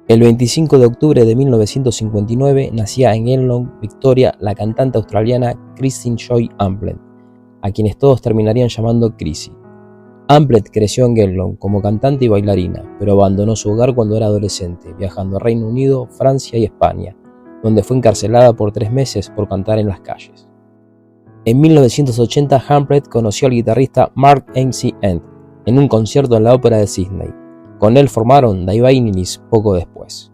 El 25 de octubre de 1959 nacía en Geelong, Victoria, la cantante australiana Christine Joy Amplet, a quienes todos terminarían llamando Chrissy. Amplet creció en Geelong como cantante y bailarina, pero abandonó su hogar cuando era adolescente, viajando a Reino Unido, Francia y España, donde fue encarcelada por 3 meses por cantar en las calles. En 1980, Amplet conoció al guitarrista Mark McEntee en un concierto en la Ópera de Sydney. Con él formaron The Vanillys poco después.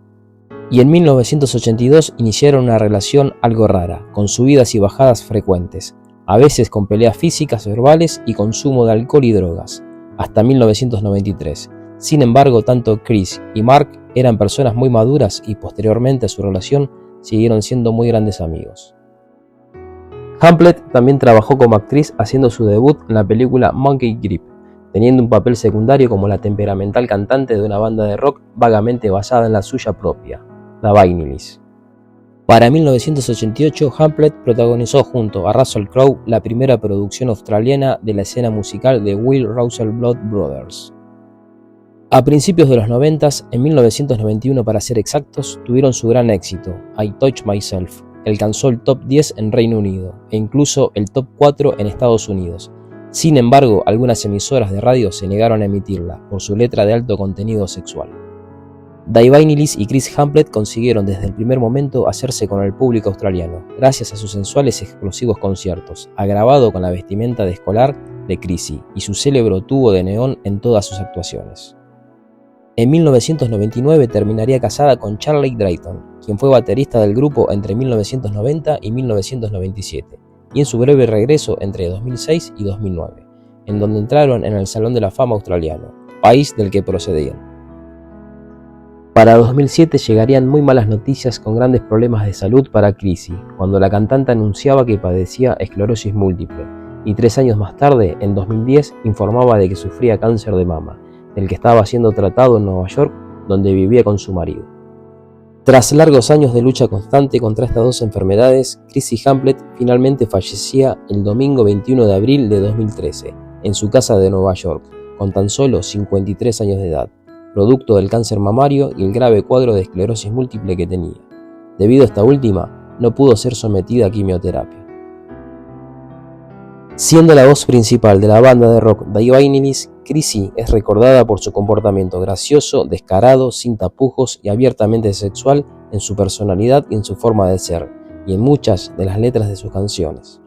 Y en 1982 iniciaron una relación algo rara, con subidas y bajadas frecuentes, a veces con peleas físicas, verbales y consumo de alcohol y drogas, hasta 1993. Sin embargo, tanto Chris y Mark eran personas muy maduras y posteriormente a su relación siguieron siendo muy grandes amigos. Amplet también trabajó como actriz haciendo su debut en la película Monkey Grip, teniendo un papel secundario como la temperamental cantante de una banda de rock vagamente basada en la suya propia, The Vanillys. Para 1988, Amplet protagonizó junto a Russell Crowe la primera producción australiana de la escena musical de Will Russell Blood Brothers. A principios de los 90, en 1991 para ser exactos, tuvieron su gran éxito, I Touch Myself, que alcanzó el top 10 en Reino Unido e incluso el top 4 en Estados Unidos. Sin embargo, algunas emisoras de radio se negaron a emitirla por su letra de alto contenido sexual. The Vanillys y Chris Amplet consiguieron desde el primer momento hacerse con el público australiano, gracias a sus sensuales y explosivos conciertos, agravado con la vestimenta de escolar de Chrissy y su célebre tubo de neón en todas sus actuaciones. En 1999 terminaría casada con Charlie Drayton, quien fue baterista del grupo entre 1990 y 1997, y en su breve regreso entre 2006 y 2009, en donde entraron en el Salón de la Fama australiano, país del que procedían. Para 2007 llegarían muy malas noticias con grandes problemas de salud para Chrissy, cuando la cantante anunciaba que padecía esclerosis múltiple, y 3 años más tarde, en 2010, informaba de que sufría cáncer de mama, del que estaba siendo tratado en Nueva York, donde vivía con su marido. Tras largos años de lucha constante contra estas dos enfermedades, Chrissy Amplet finalmente fallecía el domingo 21 de abril de 2013, en su casa de Nueva York, con tan solo 53 años de edad, producto del cáncer mamario y el grave cuadro de esclerosis múltiple que tenía. Debido a esta última, no pudo ser sometida a quimioterapia. Siendo la voz principal de la banda de rock The Vanillys, Chrissy es recordada por su comportamiento gracioso, descarado, sin tapujos y abiertamente sexual en su personalidad y en su forma de ser, y en muchas de las letras de sus canciones.